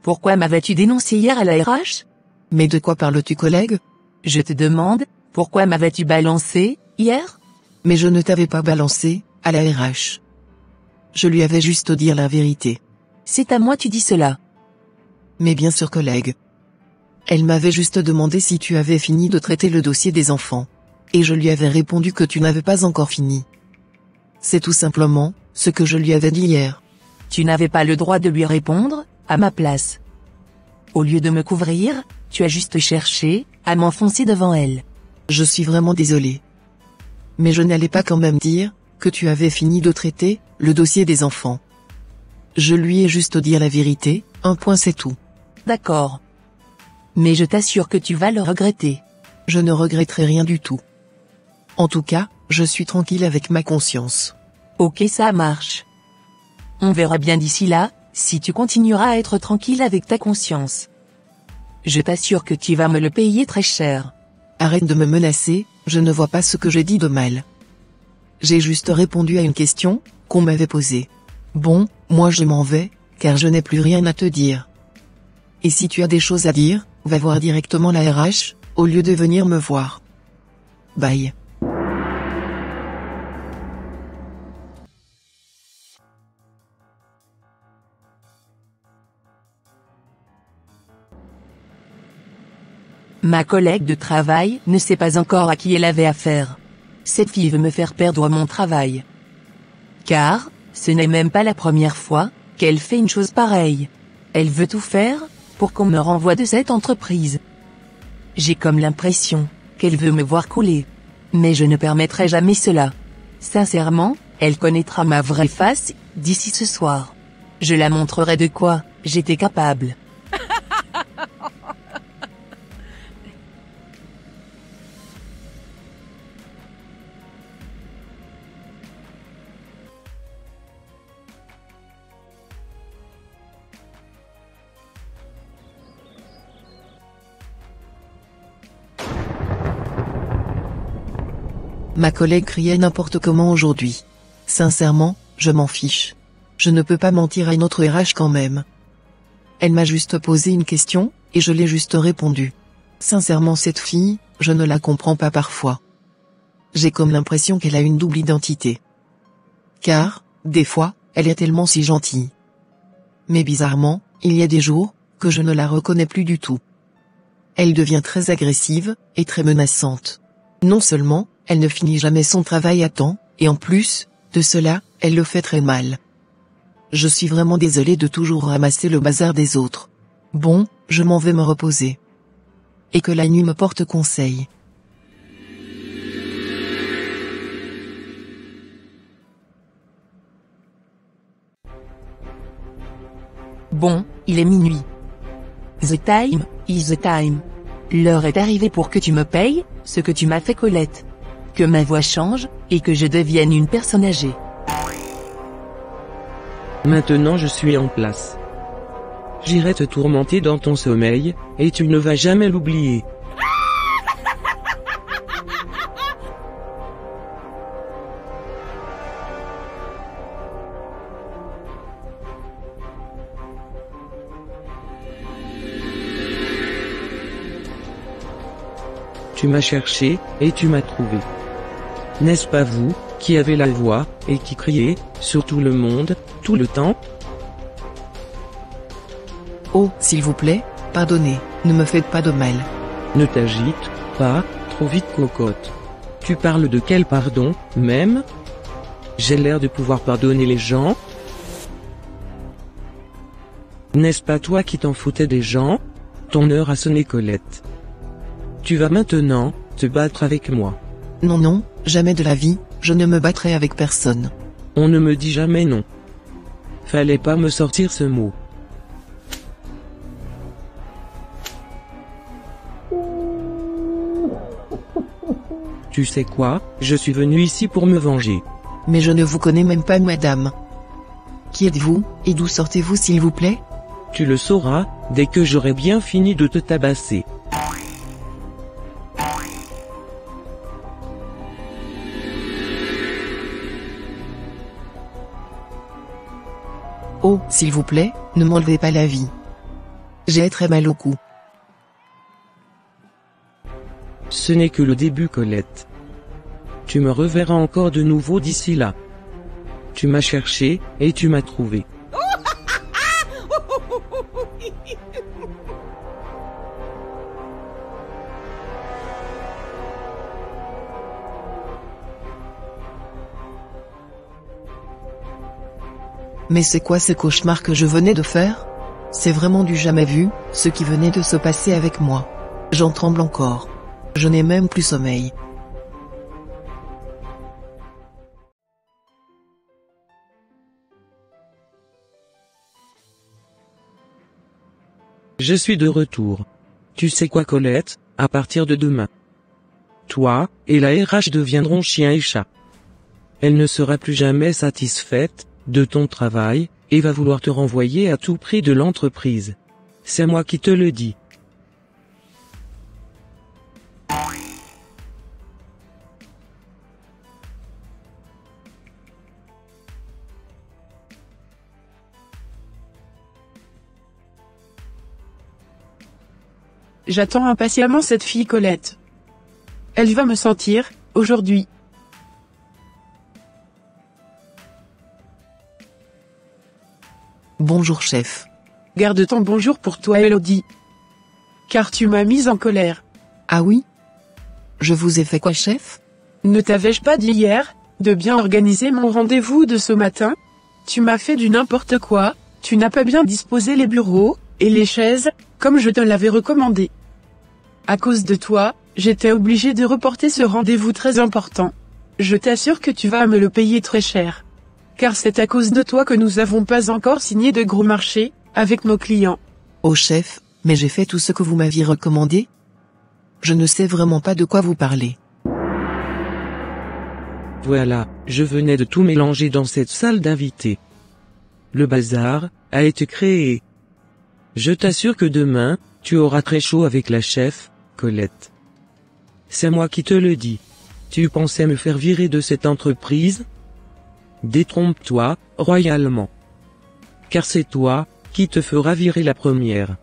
pourquoi m'avais-tu dénoncé hier à la RH? Mais de quoi parles-tu, collègue? Je te demande, pourquoi m'avais-tu balancé, hier? Mais je ne t'avais pas balancé, à la RH. Je lui avais juste dire la vérité. C'est à moi tu dis cela. Mais bien sûr, collègue. Elle m'avait juste demandé si tu avais fini de traiter le dossier des enfants. Et je lui avais répondu que tu n'avais pas encore fini. C'est tout simplement ce que je lui avais dit hier. Tu n'avais pas le droit de lui répondre, à ma place. Au lieu de me couvrir, tu as juste cherché à m'enfoncer devant elle. Je suis vraiment désolé. Mais je n'allais pas quand même dire que tu avais fini de traiter le dossier des enfants. Je lui ai juste dit la vérité, un point c'est tout. D'accord. Mais je t'assure que tu vas le regretter. Je ne regretterai rien du tout. En tout cas, je suis tranquille avec ma conscience. Ok, ça marche. On verra bien d'ici là, si tu continueras à être tranquille avec ta conscience. Je t'assure que tu vas me le payer très cher. Arrête de me menacer, je ne vois pas ce que j'ai dit de mal. J'ai juste répondu à une question qu'on m'avait posée. Bon, moi je m'en vais, car je n'ai plus rien à te dire. Et si tu as des choses à dire, va voir directement la RH, au lieu de venir me voir. Bye. Ma collègue de travail ne sait pas encore à qui elle avait affaire. Cette fille veut me faire perdre mon travail. Car, ce n'est même pas la première fois qu'elle fait une chose pareille. Elle veut tout faire pour qu'on me renvoie de cette entreprise. J'ai comme l'impression qu'elle veut me voir couler. Mais je ne permettrai jamais cela. Sincèrement, elle connaîtra ma vraie face d'ici ce soir. Je la montrerai de quoi j'étais capable. Ma collègue criait n'importe comment aujourd'hui. Sincèrement, je m'en fiche. Je ne peux pas mentir à notre RH quand même. Elle m'a juste posé une question, et je l'ai juste répondu. Sincèrement, cette fille, je ne la comprends pas parfois. J'ai comme l'impression qu'elle a une double identité. Car, des fois, elle est tellement si gentille. Mais bizarrement, il y a des jours, que je ne la reconnais plus du tout. Elle devient très agressive, et très menaçante. Non seulement, elle ne finit jamais son travail à temps, et en plus de cela, elle le fait très mal. Je suis vraiment désolé de toujours ramasser le bazar des autres. Bon, je m'en vais me reposer. Et que la nuit me porte conseil. Bon, il est minuit. The time is the time. L'heure est arrivée pour que tu me payes ce que tu m'as fait, Colette. Que ma voix change, et que je devienne une personne âgée. Maintenant je suis en place. J'irai te tourmenter dans ton sommeil, et tu ne vas jamais l'oublier. Tu m'as cherché, et tu m'as trouvé. N'est-ce pas vous, qui avez la voix, et qui criez, sur tout le monde, tout le temps? Oh, s'il vous plaît, pardonnez, ne me faites pas de mal. Ne t'agite pas, trop vite cocotte. Tu parles de quel pardon, même? J'ai l'air de pouvoir pardonner les gens? N'est-ce pas toi qui t'en foutais des gens? Ton heure a sonné, Colette. Tu vas maintenant te battre avec moi. Non non, jamais de la vie, je ne me battrai avec personne. On ne me dit jamais non. Fallait pas me sortir ce mot. Tu sais quoi, je suis venu ici pour me venger. Mais je ne vous connais même pas, madame. Qui êtes-vous, et d'où sortez-vous, s'il vous plaît? Tu le sauras, dès que j'aurai bien fini de te tabasser. Oh, s'il vous plaît, ne m'enlevez pas la vie. J'ai très mal au cou. Ce n'est que le début, Colette. Tu me reverras encore de nouveau d'ici là. Tu m'as cherché, et tu m'as trouvé. Mais c'est quoi ce cauchemar que je venais de faire? C'est vraiment du jamais vu, ce qui venait de se passer avec moi. J'en tremble encore. Je n'ai même plus sommeil. Je suis de retour. Tu sais quoi, Colette, à partir de demain, toi et la RH deviendront chien et chat. Elle ne sera plus jamais satisfaite de ton travail, et va vouloir te renvoyer à tout prix de l'entreprise. C'est moi qui te le dis. J'attends impatiemment cette fille Colette. Elle va me sentir, aujourd'hui. Bonjour chef. Garde ton bonjour pour toi Elodie. Car tu m'as mise en colère. Ah oui? Je vous ai fait quoi chef? Ne t'avais-je pas dit hier, de bien organiser mon rendez-vous de ce matin? Tu m'as fait du n'importe quoi, tu n'as pas bien disposé les bureaux, et les chaises, comme je te l'avais recommandé. À cause de toi, j'étais obligé de reporter ce rendez-vous très important. Je t'assure que tu vas me le payer très cher. Car c'est à cause de toi que nous n'avons pas encore signé de gros marchés, avec nos clients. Oh chef, mais j'ai fait tout ce que vous m'aviez recommandé? Je ne sais vraiment pas de quoi vous parlez. Voilà, je venais de tout mélanger dans cette salle d'invités. Le bazar a été créé. Je t'assure que demain, tu auras très chaud avec la chef, Colette. C'est moi qui te le dis. Tu pensais me faire virer de cette entreprise? Détrompe-toi, royalement. Car c'est toi qui te fera virer la première.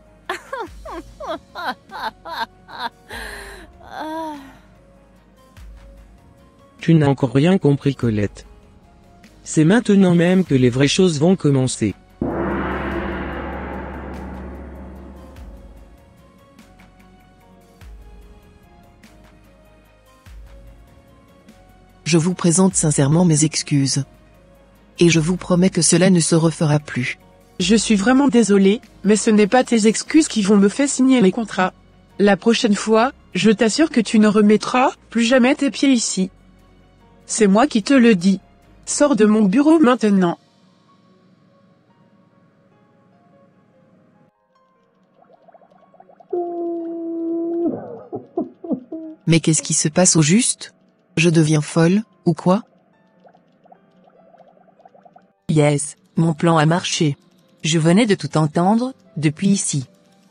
Tu n'as encore rien compris, Colette. C'est maintenant même que les vraies choses vont commencer. Je vous présente sincèrement mes excuses. Et je vous promets que cela ne se refera plus. Je suis vraiment désolé, mais ce n'est pas tes excuses qui vont me faire signer les contrats. La prochaine fois, je t'assure que tu ne remettras plus jamais tes pieds ici. C'est moi qui te le dis. Sors de mon bureau maintenant. Mais qu'est-ce qui se passe au juste? Je deviens folle, ou quoi? Yes, mon plan a marché. Je venais de tout entendre, depuis ici.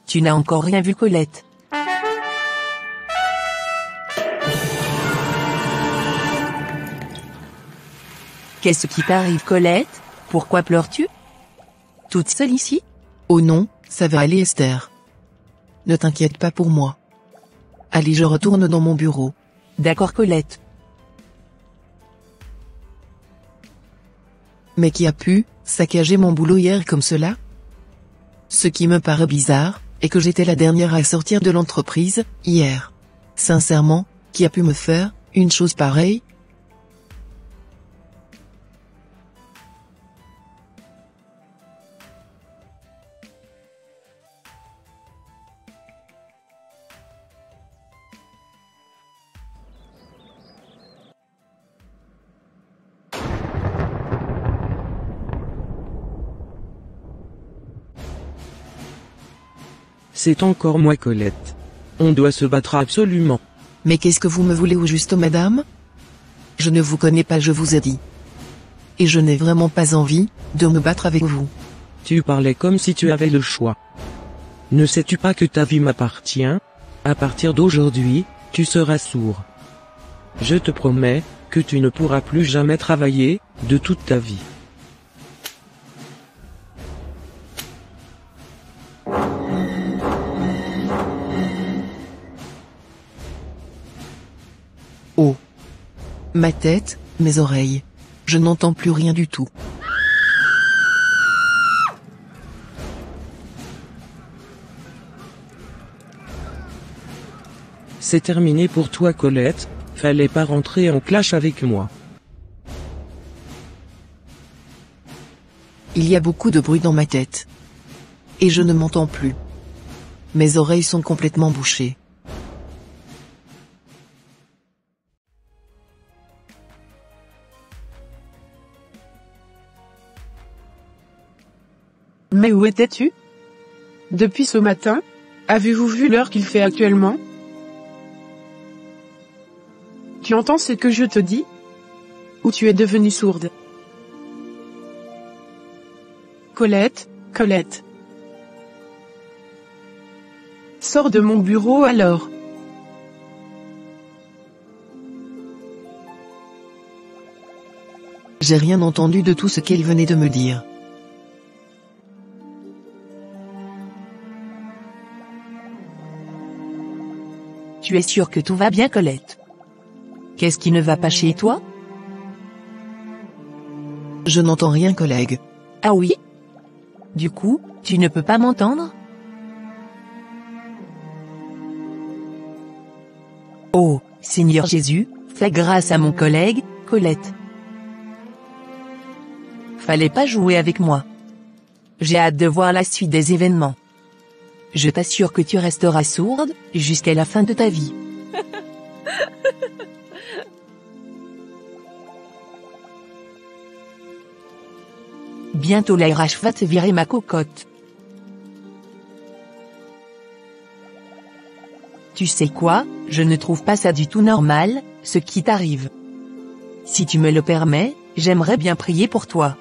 Tu n'as encore rien vu, Colette. Qu'est-ce qui t'arrive, Colette? Pourquoi pleures-tu? Toute seule ici? Oh non, ça va aller Esther. Ne t'inquiète pas pour moi. Allez, je retourne dans mon bureau. D'accord, Colette. Mais qui a pu saccager mon boulot hier comme cela? Ce qui me paraît bizarre, est que j'étais la dernière à sortir de l'entreprise, hier. Sincèrement, qui a pu me faire une chose pareille? C'est encore moi, Colette. On doit se battre absolument. Mais qu'est-ce que vous me voulez au juste, madame? Je ne vous connais pas, je vous ai dit. Et je n'ai vraiment pas envie de me battre avec vous. Tu parlais comme si tu avais le choix. Ne sais-tu pas que ta vie m'appartient? À partir d'aujourd'hui, tu seras sourd. Je te promets que tu ne pourras plus jamais travailler de toute ta vie. Ma tête, mes oreilles. Je n'entends plus rien du tout. C'est terminé pour toi Colette, fallait pas rentrer en clash avec moi. Il y a beaucoup de bruit dans ma tête. Et je ne m'entends plus. Mes oreilles sont complètement bouchées. Mais où étais-tu? Depuis ce matin? Avez-vous vu l'heure qu'il fait actuellement? Tu entends ce que je te dis? Ou tu es devenue sourde? Colette, Colette. Sors de mon bureau alors. J'ai rien entendu de tout ce qu'elle venait de me dire. Tu es sûre que tout va bien, Colette? Qu'est-ce qui ne va pas chez toi? Je n'entends rien, collègue. Ah oui? Du coup, tu ne peux pas m'entendre? Oh, Seigneur Jésus, fais grâce à mon collègue, Colette. Fallait pas jouer avec moi. J'ai hâte de voir la suite des événements. Je t'assure que tu resteras sourde, jusqu'à la fin de ta vie. Bientôt la RH va te virer ma cocotte. Tu sais quoi, je ne trouve pas ça du tout normal, ce qui t'arrive. Si tu me le permets, j'aimerais bien prier pour toi.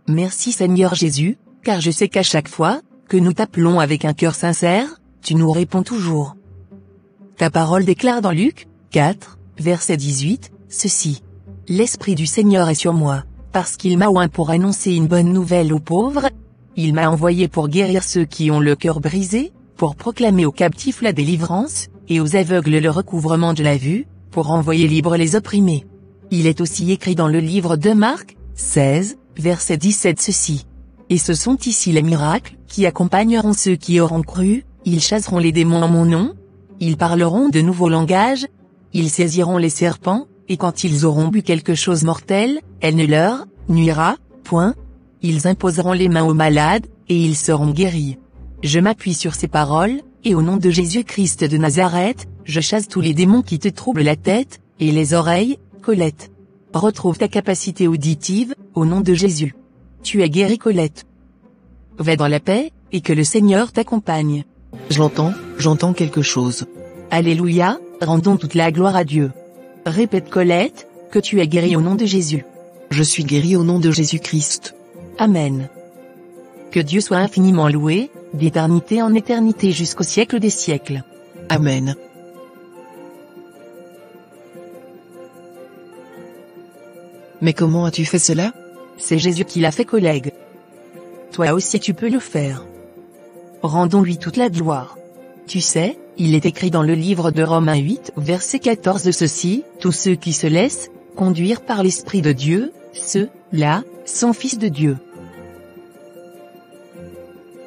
Merci Seigneur Jésus, car je sais qu'à chaque fois que nous t'appelons avec un cœur sincère, tu nous réponds toujours. Ta parole déclare dans Luc 4, verset 18, ceci. L'Esprit du Seigneur est sur moi, parce qu'il m'a oint pour annoncer une bonne nouvelle aux pauvres. Il m'a envoyé pour guérir ceux qui ont le cœur brisé, pour proclamer aux captifs la délivrance, et aux aveugles le recouvrement de la vue, pour envoyer libres les opprimés. Il est aussi écrit dans le livre de Marc 16, verset 17 ceci. Et ce sont ici les miracles qui accompagneront ceux qui auront cru, ils chasseront les démons en mon nom, ils parleront de nouveaux langages, ils saisiront les serpents, et quand ils auront bu quelque chose mortel, elle ne leur nuira point. Ils imposeront les mains aux malades, et ils seront guéris. Je m'appuie sur ces paroles, et au nom de Jésus-Christ de Nazareth, je chasse tous les démons qui te troublent la tête, et les oreilles, Colette. Retrouve ta capacité auditive, au nom de Jésus. Tu es guérie Colette. Va dans la paix, et que le Seigneur t'accompagne. J'entends quelque chose. Alléluia, rendons toute la gloire à Dieu. Répète Colette, que tu es guérie au nom de Jésus. Je suis guérie au nom de Jésus-Christ. Amen. Que Dieu soit infiniment loué, d'éternité en éternité jusqu'au siècle des siècles. Amen. Mais comment as-tu fait cela? C'est Jésus qui l'a fait collègue. Toi aussi tu peux le faire. Rendons-lui toute la gloire. Tu sais, il est écrit dans le livre de Romains 8, verset 14 ceci, tous ceux qui se laissent conduire par l'Esprit de Dieu, ceux-là sont fils de Dieu.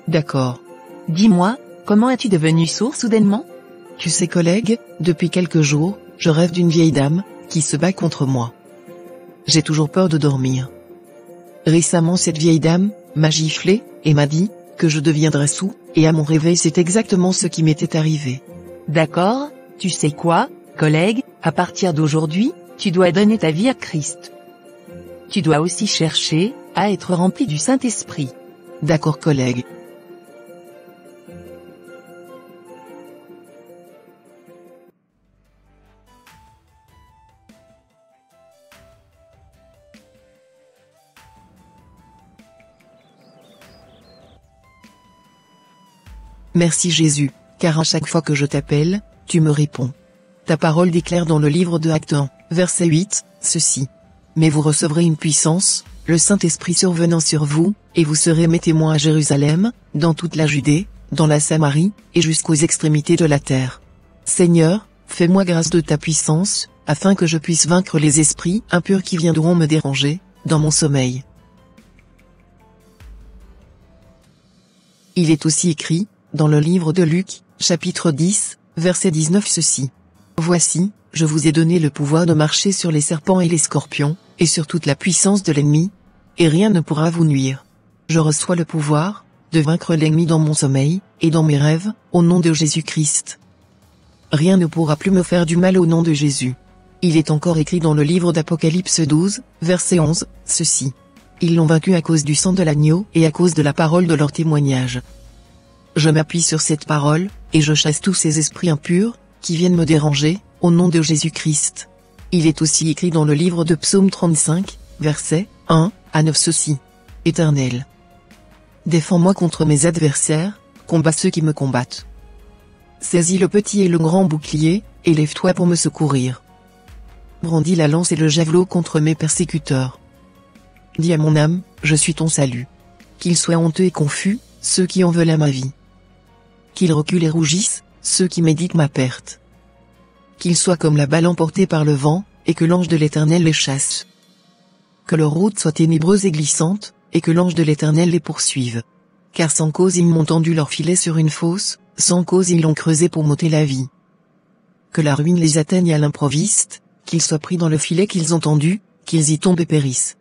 D'accord. Dis-moi, comment es-tu devenu sourd soudainement? Tu sais collègue, depuis quelques jours, je rêve d'une vieille dame, qui se bat contre moi. J'ai toujours peur de dormir. Récemment cette vieille dame m'a giflé, et m'a dit que je deviendrais sourd, et à mon réveil c'est exactement ce qui m'était arrivé. D'accord, tu sais quoi, collègue, à partir d'aujourd'hui, tu dois donner ta vie à Christ. Tu dois aussi chercher à être rempli du Saint-Esprit. D'accord collègue. Merci Jésus, car à chaque fois que je t'appelle, tu me réponds. Ta parole déclare dans le livre de Actes 1, verset 8, ceci. mais vous recevrez une puissance, le Saint-Esprit survenant sur vous, et vous serez mes témoins à Jérusalem, dans toute la Judée, dans la Samarie, et jusqu'aux extrémités de la terre. Seigneur, fais-moi grâce de ta puissance, afin que je puisse vaincre les esprits impurs qui viendront me déranger, dans mon sommeil. Il est aussi écrit, dans le livre de Luc, chapitre 10, verset 19 ceci. Voici, je vous ai donné le pouvoir de marcher sur les serpents et les scorpions, et sur toute la puissance de l'ennemi, et rien ne pourra vous nuire. Je reçois le pouvoir, de vaincre l'ennemi dans mon sommeil, et dans mes rêves, au nom de Jésus-Christ. Rien ne pourra plus me faire du mal au nom de Jésus. Il est encore écrit dans le livre d'Apocalypse 12, verset 11, ceci. Ils l'ont vaincu à cause du sang de l'agneau et à cause de la parole de leur témoignage. Je m'appuie sur cette parole, et je chasse tous ces esprits impurs, qui viennent me déranger, au nom de Jésus-Christ. Il est aussi écrit dans le livre de Psaume 35, versets 1 à 9 ceci. Éternel, défends-moi contre mes adversaires, combats ceux qui me combattent. Saisis le petit et le grand bouclier, et lève-toi pour me secourir. Brandis la lance et le javelot contre mes persécuteurs. Dis à mon âme, je suis ton salut. Qu'ils soient honteux et confus, ceux qui en veulent à ma vie. Qu'ils reculent et rougissent, ceux qui méditent ma perte. Qu'ils soient comme la balle emportée par le vent, et que l'ange de l'Éternel les chasse. Que leur route soit ténébreuse et glissante, et que l'ange de l'Éternel les poursuive. Car sans cause ils m'ont tendu leur filet sur une fosse, sans cause ils l'ont creusé pour m'ôter la vie. Que la ruine les atteigne à l'improviste, qu'ils soient pris dans le filet qu'ils ont tendu, qu'ils y tombent et périssent.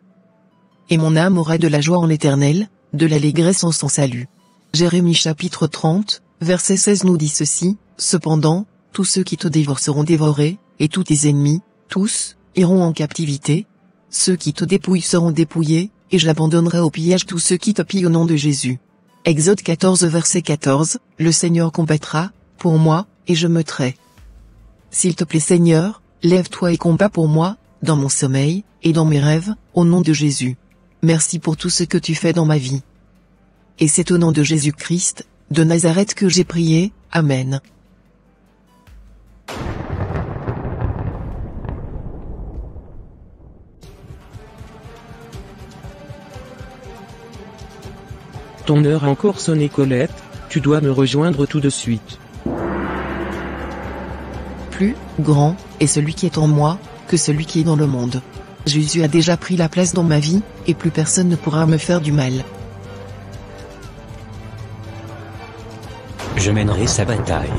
Et mon âme aura de la joie en l'Éternel, de l'allégresse en son salut. Jérémie chapitre 30, verset 16 nous dit ceci, cependant, tous ceux qui te dévorent seront dévorés, et tous tes ennemis, tous, iront en captivité. Ceux qui te dépouillent seront dépouillés, et j'abandonnerai au pillage tous ceux qui te pillent au nom de Jésus. Exode 14 verset 14, le Seigneur combattra, pour moi, et je me tais. S'il te plaît Seigneur, lève-toi et combat pour moi, dans mon sommeil, et dans mes rêves, au nom de Jésus. Merci pour tout ce que tu fais dans ma vie. Et c'est au nom de Jésus-Christ, de Nazareth que j'ai prié, Amen. Ton heure a encore sonné Colette, tu dois me rejoindre tout de suite. Plus grand est celui qui est en moi, que celui qui est dans le monde. Jésus a déjà pris la place dans ma vie, et plus personne ne pourra me faire du mal. Je mènerai sa bataille.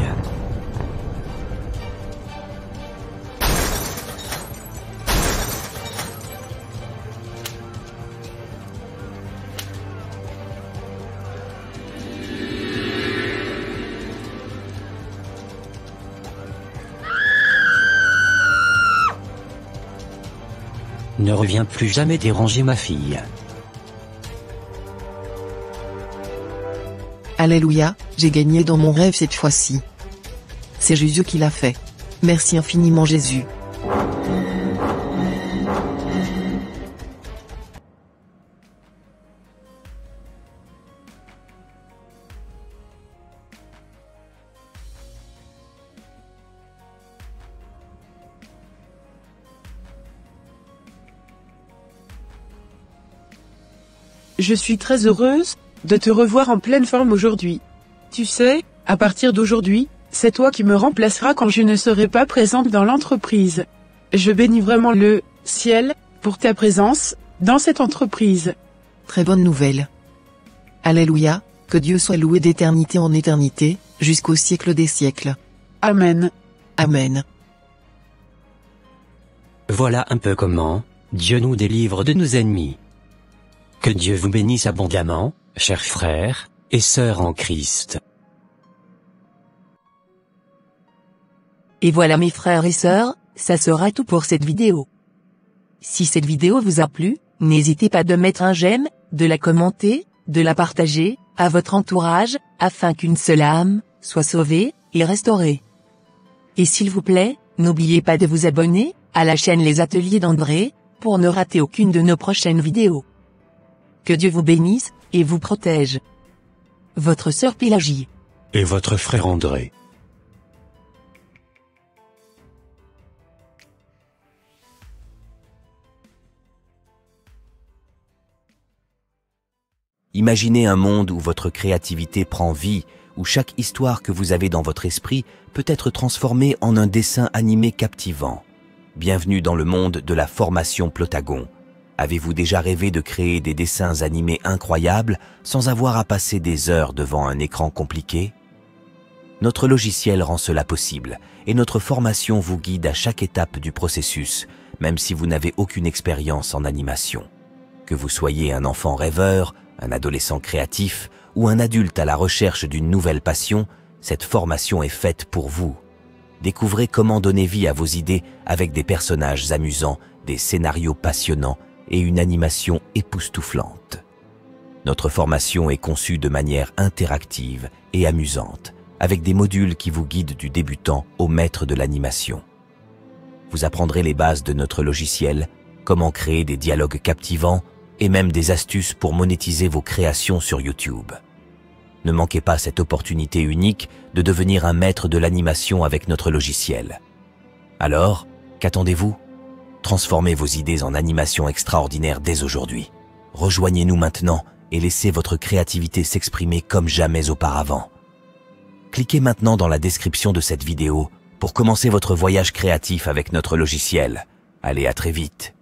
Ne reviens plus jamais déranger ma fille. Alléluia, j'ai gagné dans mon rêve cette fois-ci. C'est Jésus qui l'a fait. Merci infiniment Jésus. Je suis très heureuse de te revoir en pleine forme aujourd'hui. Tu sais, à partir d'aujourd'hui, c'est toi qui me remplaceras quand je ne serai pas présente dans l'entreprise. Je bénis vraiment le ciel pour ta présence dans cette entreprise. Très bonne nouvelle. Alléluia, que Dieu soit loué d'éternité en éternité, jusqu'au siècle des siècles. Amen. Amen. Voilà un peu comment Dieu nous délivre de nos ennemis. Que Dieu vous bénisse abondamment, chers frères et sœurs en Christ. Et voilà mes frères et sœurs, ça sera tout pour cette vidéo. Si cette vidéo vous a plu, n'hésitez pas de mettre un j'aime, de la commenter, de la partager, à votre entourage, afin qu'une seule âme soit sauvée et restaurée. Et s'il vous plaît, n'oubliez pas de vous abonner à la chaîne Les Ateliers d'André, pour ne rater aucune de nos prochaines vidéos. Que Dieu vous bénisse, et vous protège. Votre sœur Pélagie. Et votre frère André. Imaginez un monde où votre créativité prend vie, où chaque histoire que vous avez dans votre esprit peut être transformée en un dessin animé captivant. Bienvenue dans le monde de la formation Plotagon. Avez-vous déjà rêvé de créer des dessins animés incroyables sans avoir à passer des heures devant un écran compliqué? Notre logiciel rend cela possible et notre formation vous guide à chaque étape du processus, même si vous n'avez aucune expérience en animation. Que vous soyez un enfant rêveur, un adolescent créatif ou un adulte à la recherche d'une nouvelle passion, cette formation est faite pour vous. Découvrez comment donner vie à vos idées avec des personnages amusants, des scénarios passionnants et une animation époustouflante. Notre formation est conçue de manière interactive et amusante, avec des modules qui vous guident du débutant au maître de l'animation. Vous apprendrez les bases de notre logiciel, comment créer des dialogues captivants et même des astuces pour monétiser vos créations sur YouTube. Ne manquez pas cette opportunité unique de devenir un maître de l'animation avec notre logiciel. Alors, qu'attendez-vous? Transformez vos idées en animation extraordinaire dès aujourd'hui. Rejoignez-nous maintenant et laissez votre créativité s'exprimer comme jamais auparavant. Cliquez maintenant dans la description de cette vidéo pour commencer votre voyage créatif avec notre logiciel. Allez, à très vite.